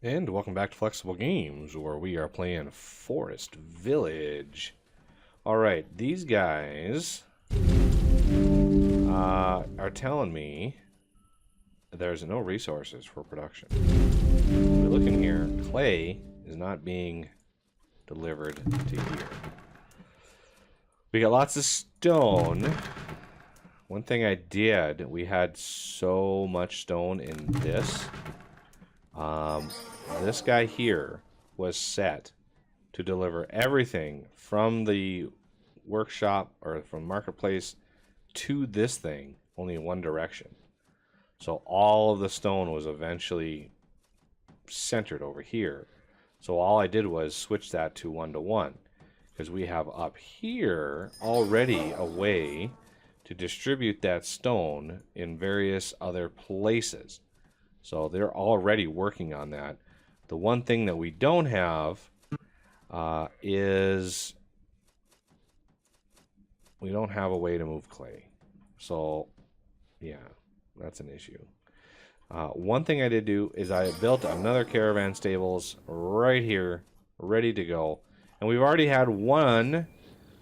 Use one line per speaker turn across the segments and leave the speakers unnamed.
And welcome back to Flexible Games, where we are playing Forest Village. Alright, these guys are telling me there's no resources for production. We look in here, clay is not being delivered to here. We got lots of stone. One thing I did, we had so much stone in this. This guy here was set to deliver everything from the workshop or from marketplace to this thing only in one direction. So all of the stone was eventually centered over here. So all I did was switch that to 1-to-1 because we have up here already a way to distribute that stone in various other places. So they're already working on that. The one thing that we don't have is we don't have a way to move clay. So, yeah, that's an issue. One thing I did do is I built another caravan stables right here, ready to go. And we've already had one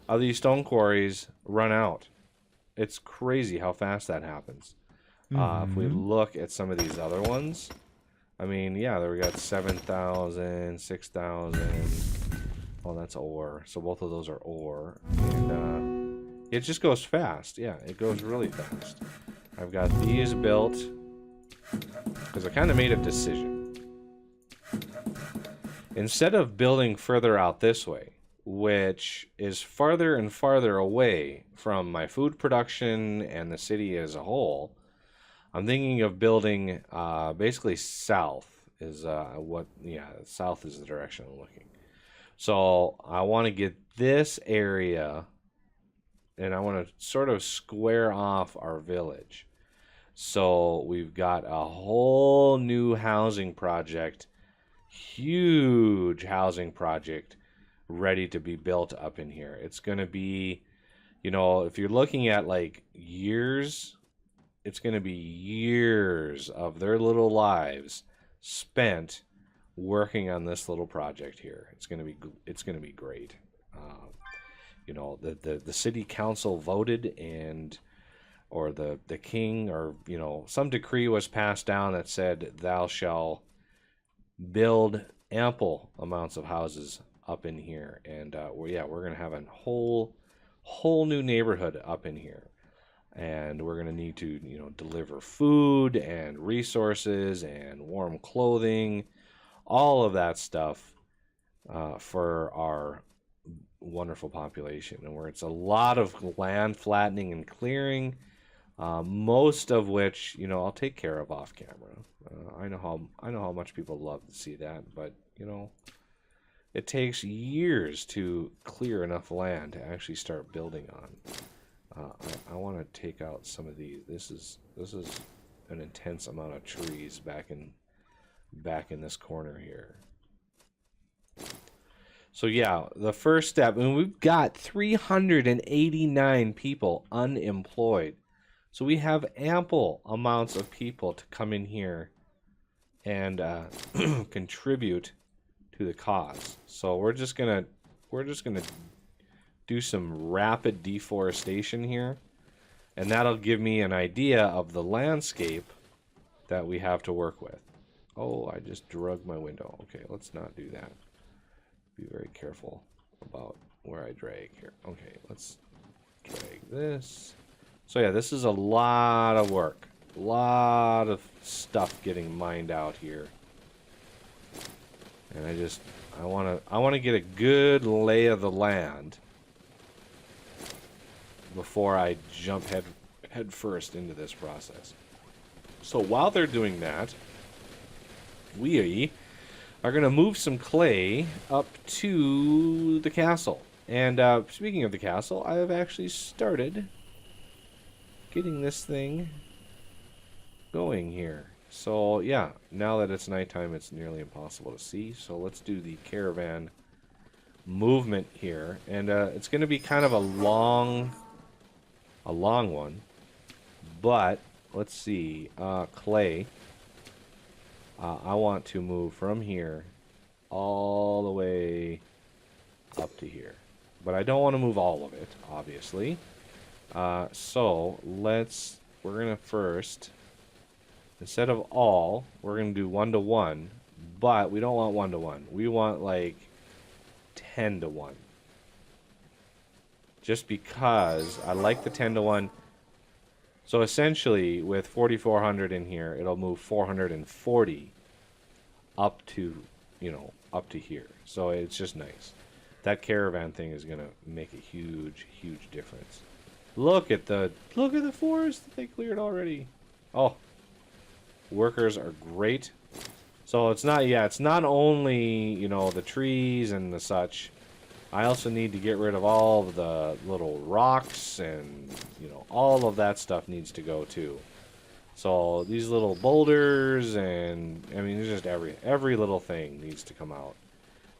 of these stone quarries run out. It's crazy how fast that happens. If we look at some of these other ones, I mean, yeah, there we got 7,000, 6,000. Oh, that's ore. So both of those are ore. And it just goes fast. Yeah, it goes really fast. I've got these built because I kind of made a decision. Instead of building further out this way, which is farther and farther away from my food production and the city as a whole, I'm thinking of building basically south is south is the direction I'm looking. So I want to get this area and I want to sort of square off our village. So we've got a whole new housing project, huge housing project ready to be built up in here. It's going to be, you know, if you're looking at like years, it's going to be years of their little lives spent working on this little project here. It's going to be great. You know, the city council voted or the king, or, you know, some decree was passed down that said thou shall build ample amounts of houses up in here. And we're going to have a whole new neighborhood up in here. And we're going to need to, you know, deliver food and resources and warm clothing, all of that stuff for our wonderful population. And where it's a lot of land flattening and clearing, most of which, you know, I'll take care of off camera. I know how much people love to see that, but, you know, it takes years to clear enough land to actually start building on. I want to take out some of these. This is an intense amount of trees back in this corner here. So yeah, the first step, and we've got 389 people unemployed. So we have ample amounts of people to come in here and contribute to the cause. So we're just gonna do some rapid deforestation here, and that'll give me an idea of the landscape that we have to work with. Oh, I just drug my window. Okay, let's not do that. Be very careful about where I drag here. Okay, let's drag this. So yeah, this is a lot of work. A lot of stuff getting mined out here. And I want to get a good lay of the land before I jump head first into this process. So while they're doing that, we are going to move some clay up to the castle. And speaking of the castle, I have actually started getting this thing going here. So yeah, now that it's nighttime, it's nearly impossible to see. So let's do the caravan movement here. And it's going to be kind of a long one, but let's see, clay. I want to move from here all the way up to here. But I don't want to move all of it, obviously. So we're going to first, instead of all, we're going to do 1 to 1. But we don't want 1 to 1. We want like 10 to 1. Just because I like the 10 to 1. So essentially, with 4,400 in here, it'll move 440 up to, up to here. So it's just nice. That caravan thing is going to make a huge, huge difference. Look at the forest that they cleared already. Oh, workers are great. So it's not only, the trees and the such. I also need to get rid of all of the little rocks and, all of that stuff needs to go too. So these little boulders and, there's just every little thing needs to come out.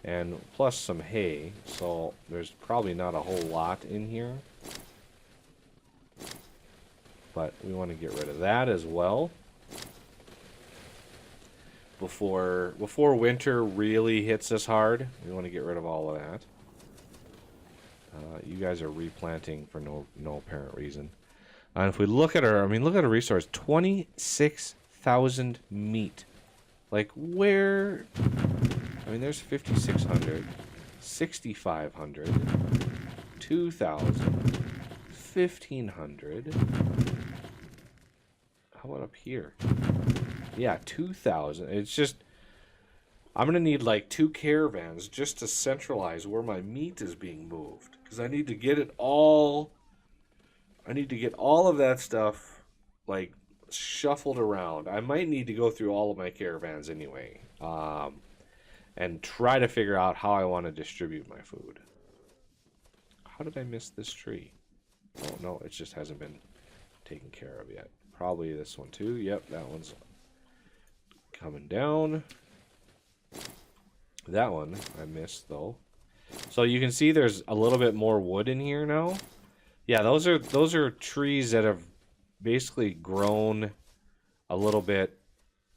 And plus some hay, so there's probably not a whole lot in here. But we want to get rid of that as well. Before winter really hits us hard, we want to get rid of all of that. You guys are replanting for no apparent reason. And if we look at our resource, 26,000 meat. Like where? There's 5,600, 6,500, 2,000, 1,500. How about up here? Yeah, 2,000. It's just, I'm going to need like 2 caravans just to centralize where my meat is being moved. Because I need to get it all, of that stuff like shuffled around. I might need to go through all of my caravans anyway. And try to figure out how I want to distribute my food. How did I miss this tree? Oh, no, it just hasn't been taken care of yet. Probably this one too. Yep, that one's coming down. That one I missed, though. So you can see there's a little bit more wood in here now. Yeah, those are trees that have basically grown a little bit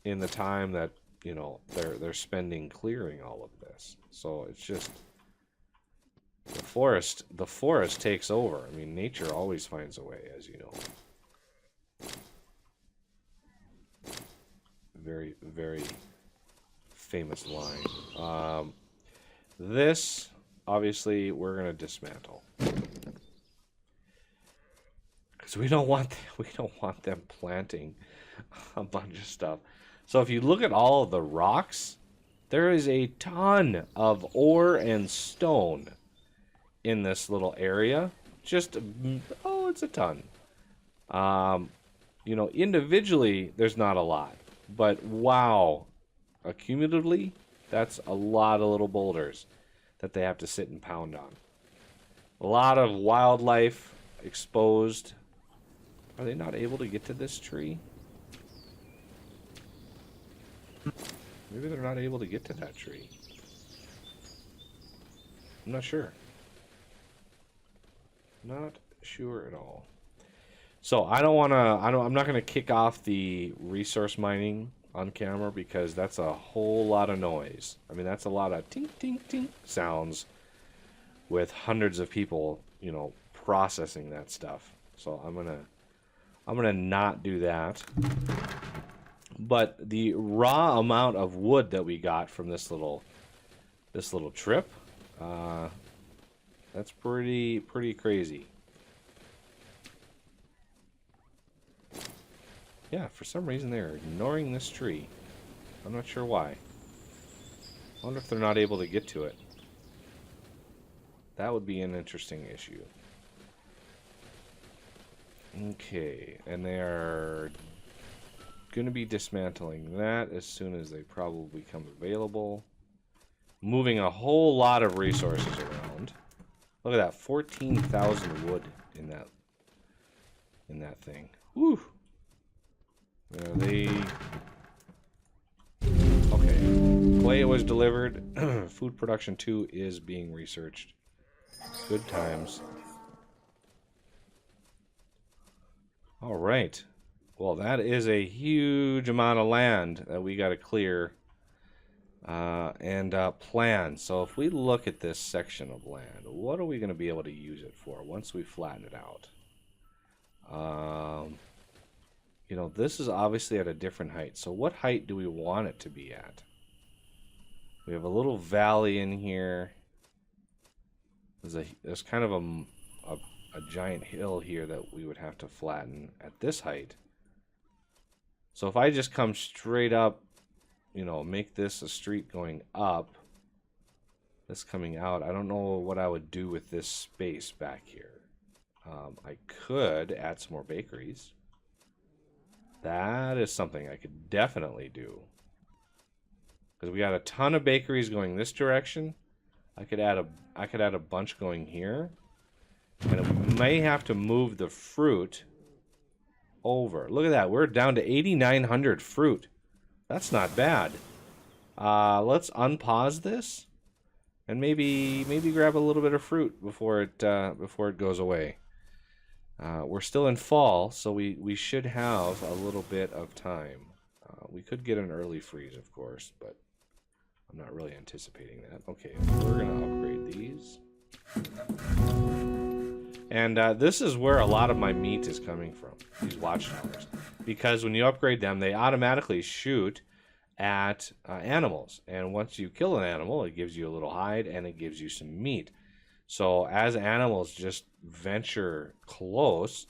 in the time that they're spending clearing all of this. So it's just the forest takes over. Nature always finds a way, as you know. Very, very famous line. This obviously we're gonna dismantle because we don't want them planting a bunch of stuff. So if you look at all of the rocks, there is a ton of ore and stone in this little area. Just, it's a ton. Individually, there's not a lot. But wow, accumulatively, that's a lot of little boulders that they have to sit and pound on. A lot of wildlife exposed. Are they not able to get to this tree? Maybe they're not able to get to that tree. I'm not sure. Not sure at all. So I'm not gonna kick off the resource mining on camera because that's a whole lot of noise. That's a lot of tink tink tink sounds with hundreds of people, processing that stuff. So I'm gonna not do that. But the raw amount of wood that we got from this little trip, that's pretty crazy. Yeah, for some reason they're ignoring this tree. I'm not sure why. I wonder if they're not able to get to it. That would be an interesting issue. Okay, and they are going to be dismantling that as soon as they probably become available. Moving a whole lot of resources around. Look at that, 14,000 wood in that thing. Whew. Okay. Clay was delivered. Food production 2 is being researched. Good times. All right. Well, that is a huge amount of land that we got to clear and plan. So if we look at this section of land, what are we going to be able to use it for once we flatten it out? You know, this is obviously at a different height. So what height do we want it to be at? We have a little valley in here. There's kind of a giant hill here that we would have to flatten at this height. So if I just come straight up, you know, make this a street going up, this coming out, I don't know what I would do with this space back here. I could add some more bakeries. That is something I could definitely do. Because we got a ton of bakeries going this direction. I could add a bunch going here. And we may have to move the fruit over. Look at that. We're down to 8,900 fruit. That's not bad. Let's unpause this and maybe grab a little bit of fruit before it goes away. We're still in fall, so we should have a little bit of time. We could get an early freeze, of course, but I'm not really anticipating that. Okay, we're gonna upgrade these. And this is where a lot of my meat is coming from, these watchtowers. Because when you upgrade them, they automatically shoot at animals. And once you kill an animal, it gives you a little hide and it gives you some meat. So as animals just venture close,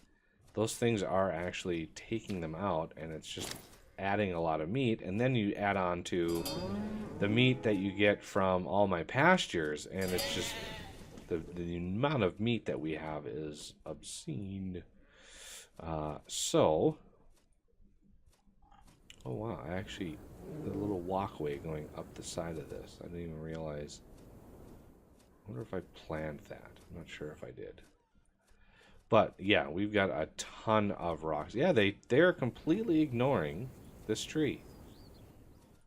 those things are actually taking them out, and it's just adding a lot of meat. And then you add on to the meat that you get from all my pastures, and it's just... The amount of meat that we have is obscene. Oh wow, actually, the little walkway going up the side of this, I didn't even realize. I wonder if I planned that. I'm not sure if I did. But yeah, we've got a ton of rocks. Yeah, they're completely ignoring this tree,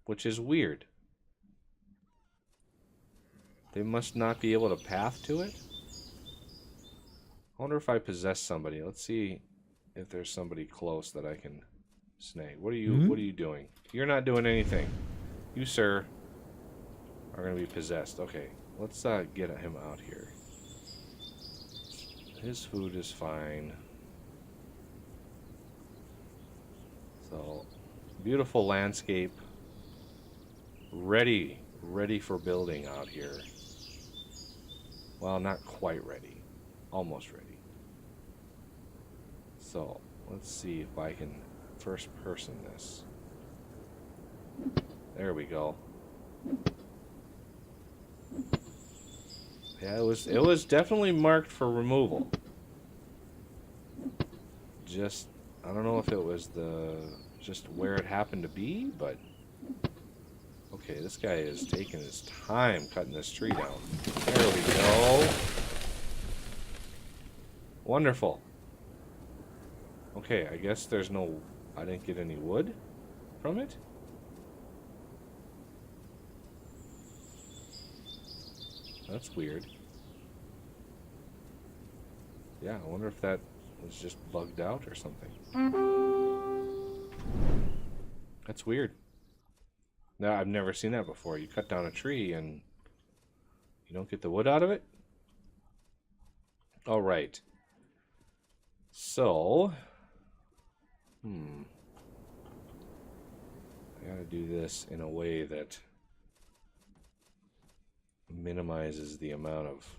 which is weird. They must not be able to path to it? I wonder if I possess somebody. Let's see if there's somebody close that I can snag. What are you doing? You're not doing anything. You, sir, are going to be possessed. Okay, let's get him out here. His food is fine. So, beautiful landscape. Ready for building out here. Well, not quite ready. Almost ready. So, let's see if I can first person this. There we go. Yeah, it was definitely marked for removal. Just, I don't know if it was just where it happened to be, but... Okay, this guy is taking his time cutting this tree down. There we go. Wonderful. Okay, I guess there's no... I didn't get any wood from it? That's weird. Yeah, I wonder if that was just bugged out or something. That's weird. No, I've never seen that before. You cut down a tree and you don't get the wood out of it? All right. So, I gotta do this in a way that minimizes the amount of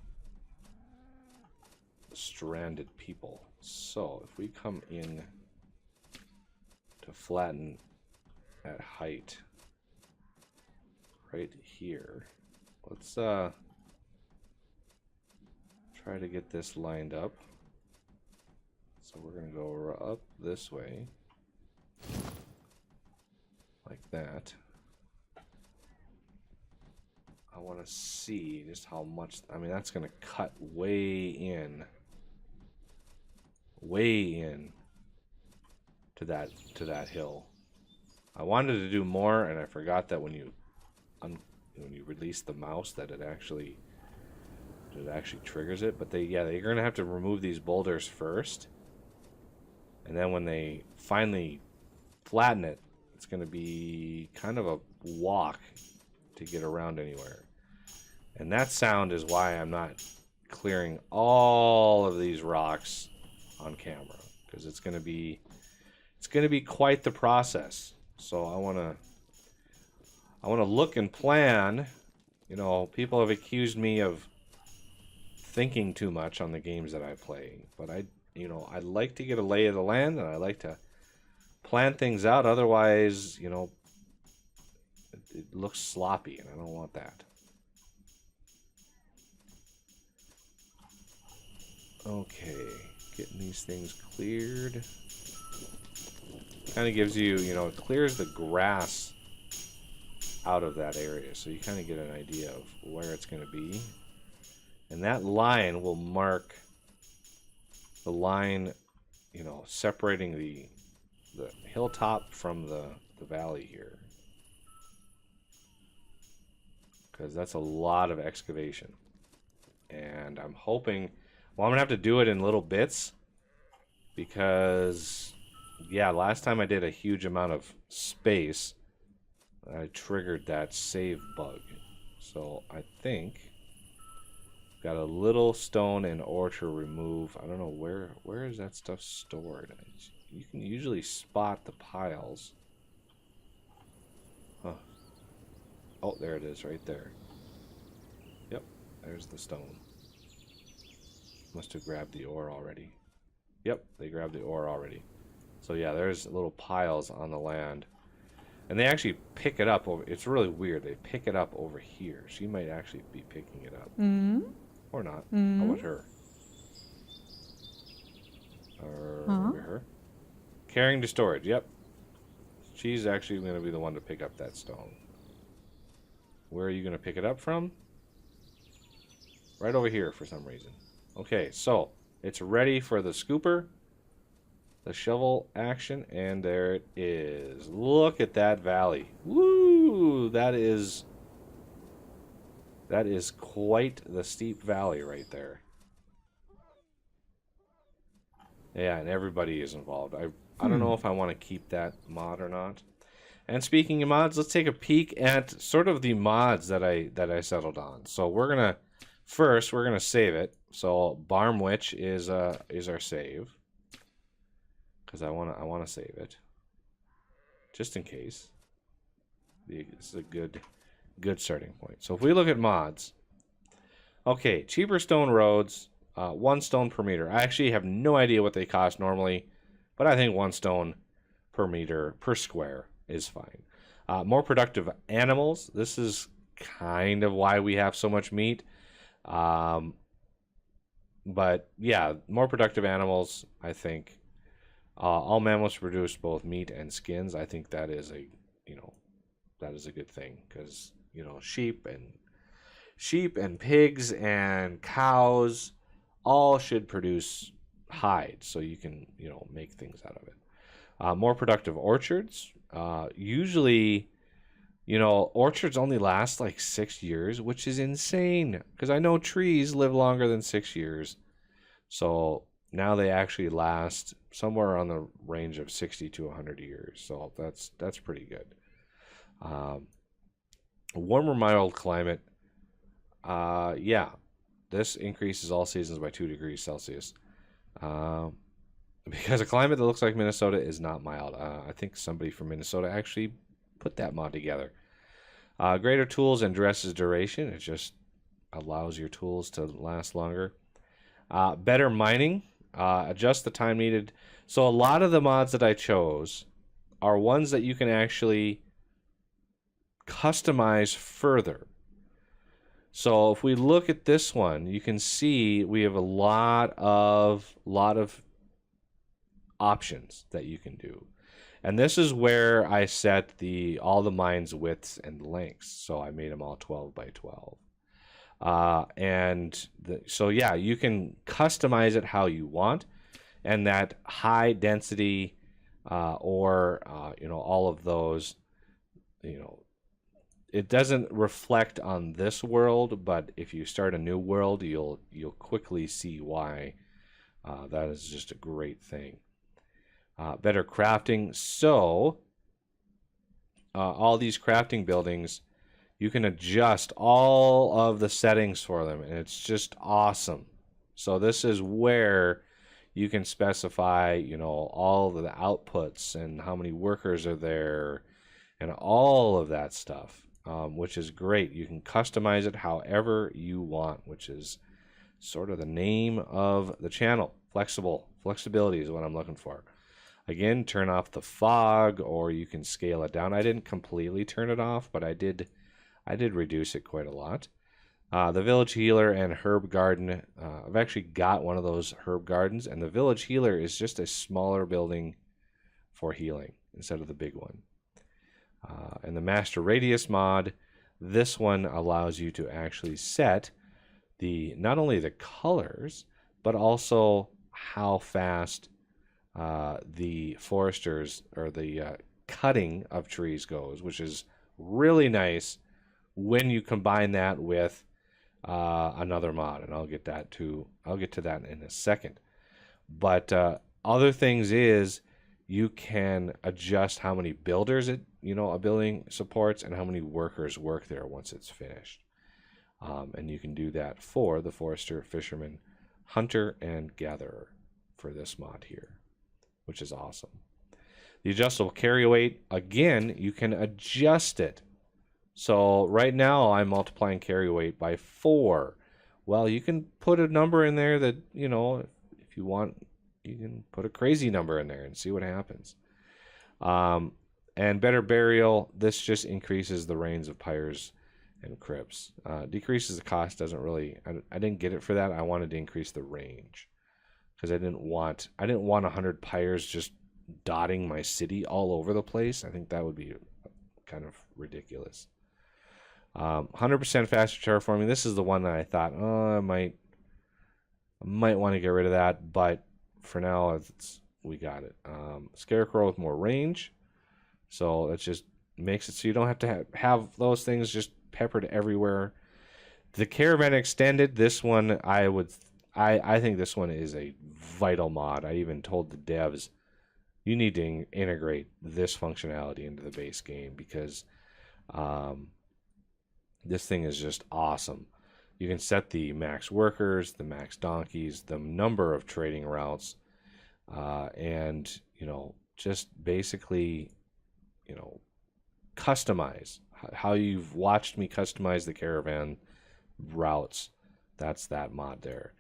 stranded people. So, if we come in to flatten at height right here, let's try to get this lined up. So we're going to go up this way like that. I want to see just how much, I mean, that's going to cut way in to that hill. I wanted to do more, and I forgot that when you release the mouse that it actually triggers it. But you're going to have to remove these boulders first. And then when they finally flatten it, it's going to be kind of a walk to get around anywhere. And that sound is why I'm not clearing all of these rocks on camera, because it's going to be quite the process. So I want to look and plan. You know, people have accused me of thinking too much on the games that I play, but I like to get a lay of the land, and I like to plan things out. Otherwise, you know, it looks sloppy, and I don't want that. Okay, getting these things cleared. Kind of gives you, you know, it clears the grass out of that area, so you kind of get an idea of where it's going to be. And that line will mark the line, you know, separating the hilltop from the valley here. Because that's a lot of excavation. And I'm hoping, well, I'm going to have to do it in little bits. Because, yeah, last time I did a huge amount of space, I triggered that save bug. So I think got a little stone and ore to remove. I don't know where is that stuff stored. You can usually spot the piles. Huh. Oh, there it is, right there. Yep, there's the stone. Must have grabbed the ore already. Yep, they grabbed the ore already. So yeah, there's little piles on the land. And they actually pick it up over. It's really weird. They pick it up over here. She might actually be picking it up. Or not. How about her? Or maybe her. Carrying to storage. Yep. She's actually going to be the one to pick up that stone. Where are you going to pick it up from? Right over here for some reason. Okay, so it's ready for the scooper. The shovel action, and there it is. Look at that valley. Woo! That is quite the steep valley right there. Yeah, and everybody is involved. I don't know if I want to keep that mod or not. And speaking of mods, let's take a peek at sort of the mods that I settled on. So we're gonna save it. So Barm Witch is our save. Because I want to save it, just in case. This is a good starting point. So if we look at mods, okay, cheaper stone roads, 1 stone per meter. I actually have no idea what they cost normally, but I think 1 stone per meter per square is fine. More productive animals. This is kind of why we have so much meat. But yeah, more productive animals, I think. All mammals produce both meat and skins. I think that is a good thing, because sheep and pigs and cows all should produce hides, so you can make things out of it. More productive orchards. Usually, orchards only last like 6 years, which is insane, because I know trees live longer than 6 years. So now they actually last somewhere on the range of 60 to 100 years. So that's pretty good. A warmer, mild climate. Yeah, this increases all seasons by 2 degrees Celsius. Because a climate that looks like Minnesota is not mild. I think somebody from Minnesota actually put that mod together. Greater tools and dresses duration. It just allows your tools to last longer. Better mining. Adjust the time needed. So a lot of the mods that I chose are ones that you can actually customize further. So if we look at this one, you can see we have a lot of options that you can do. And this is where I set all the mines widths and lengths. So I made them all 12 by 12. So yeah, you can customize it how you want, and that high density or all of those, it doesn't reflect on this world, but if you start a new world, you'll quickly see why that is just a great thing. better crafting. So all these crafting buildings, you can adjust all of the settings for them, and it's just awesome. So this is where you can specify, all of the outputs and how many workers are there and all of that stuff, which is great. You can customize it however you want, which is sort of the name of the channel. Flexibility is what I'm looking for. Again, turn off the fog, or you can scale it down. I didn't completely turn it off, but I did reduce it quite a lot. The village healer and herb garden. I've actually got one of those herb gardens, and the village healer is just a smaller building for healing instead of the big one. And the master radius mod, this one allows you to actually set not only the colors, but also how fast the foresters or the cutting of trees goes, which is really nice when you combine that with another mod, and I'll get to that in a second. But other things is you can adjust how many builders a building supports and how many workers work there once it's finished. And you can do that for the forester, fisherman, hunter, and gatherer for this mod here, which is awesome. The adjustable carry weight, again, you can adjust it. So right now I'm multiplying carry weight by 4. Well, you can put a number in there that, if you want, you can put a crazy number in there and see what happens. And better burial, this just increases the range of pyres and crypts. Decreases the cost, doesn't really, I didn't get it for that. I wanted to increase the range because I didn't want 100 pyres just dotting my city all over the place. I think that would be kind of ridiculous. 100% faster terraforming. This is the one that I thought, I might want to get rid of that, but for now, we got it. Scarecrow with more range, so it just makes it so you don't have to have those things just peppered everywhere. The caravan extended. This one, I think this one is a vital mod. I even told the devs, you need to integrate this functionality into the base game because this thing is just awesome. You can set the max workers, the max donkeys, the number of trading routes, and just basically customize how you've watched me customize the caravan routes. That's that mod there.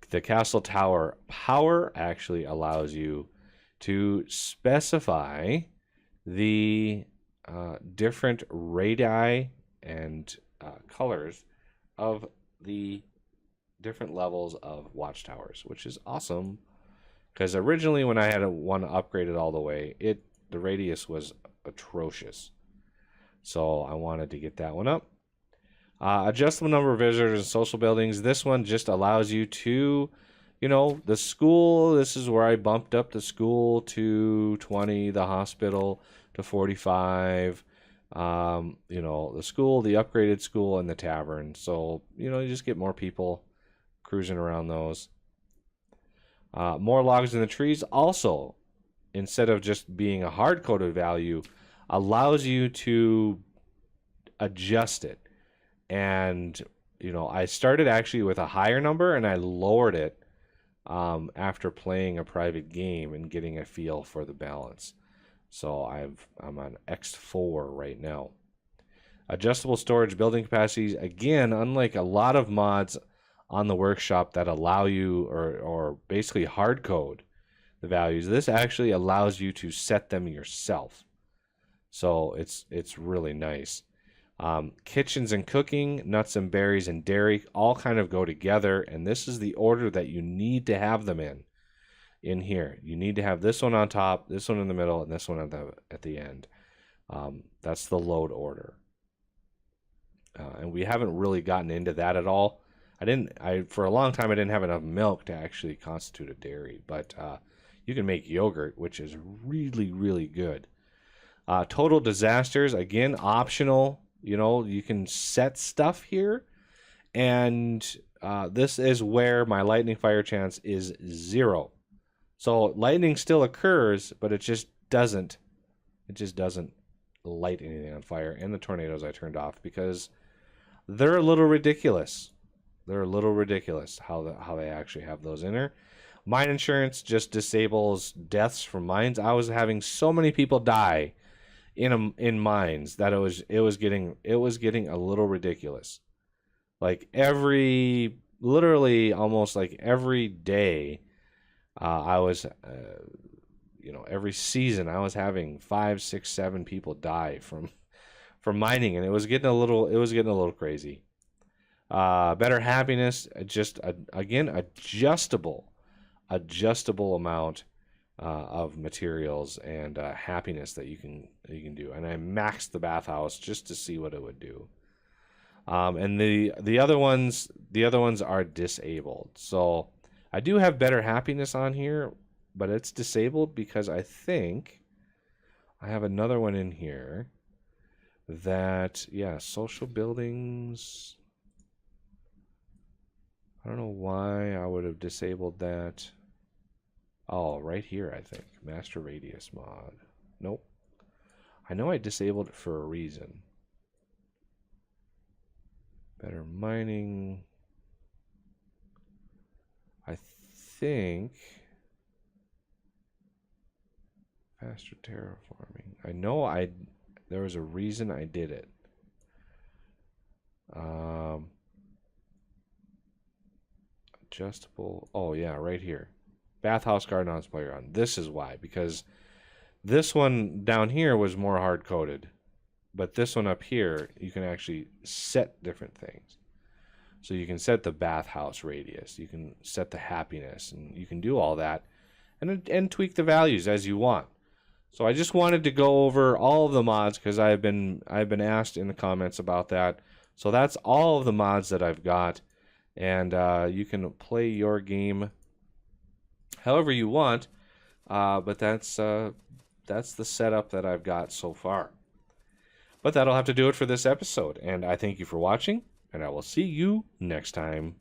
The castle tower power actually allows you to specify the different radii and colors of the different levels of watchtowers, which is awesome. Because originally, when I had one upgraded all the way, the radius was atrocious. So I wanted to get that one up. Adjustable number of visitors and social buildings. This one just allows you to, the school. This is where I bumped up the school to 20, the hospital to 45. The school, the upgraded school, and the tavern. So, you just get more people cruising around those. More logs in the trees also, instead of just being a hard-coded value, allows you to adjust it. And, I started actually with a higher number, and I lowered it after playing a private game and getting a feel for the balance. So I'm on X4 right now. Adjustable storage building capacities. Again, unlike a lot of mods on the workshop that allow you or basically hard code the values, this actually allows you to set them yourself. So it's really nice. Kitchens and cooking, nuts and berries and dairy all kind of go together, and this is the order that you need to have them in here. You need to have this one on top, this one in the middle, and this one at the end. That's the load order. And we haven't really gotten into that at all. For a long time I didn't have enough milk to actually constitute a dairy, but you can make yogurt, which is really, really good. Total disasters, again, optional. You can set stuff here, and this is where my lightning fire chance is 0. So lightning still occurs, but it just doesn't light anything on fire. And the tornadoes I turned off because they're a little ridiculous. They're a little ridiculous how they actually have those in there. Mine insurance just disables deaths from mines. I was having so many people die in mines that it was getting a little ridiculous. Like literally almost like every day, I was every season I was having 5, 6, 7 people die from mining, and it was getting a little crazy. Better happiness, just again adjustable amount of materials and happiness that you can do. And I maxed the bathhouse just to see what it would do. And the other ones are disabled. So I do have better happiness on here, but it's disabled because I think I have another one in here that, yeah, social buildings. I don't know why I would have disabled that. Oh, right here, I think. Master radius mod. Nope. I know I disabled it for a reason. Better mining. I think faster terraforming. I know there was a reason I did it. Adjustable. Oh yeah, right here. Bathhouse garden on playground. This is why, because this one down here was more hard coded, but this one up here you can actually set different things. So you can set the bathhouse radius, you can set the happiness, and you can do all that, and tweak the values as you want. So I just wanted to go over all of the mods because I've been asked in the comments about that. So that's all of the mods that I've got, and you can play your game however you want, but that's the setup that I've got so far. But that'll have to do it for this episode, and I thank you for watching, and I will see you next time.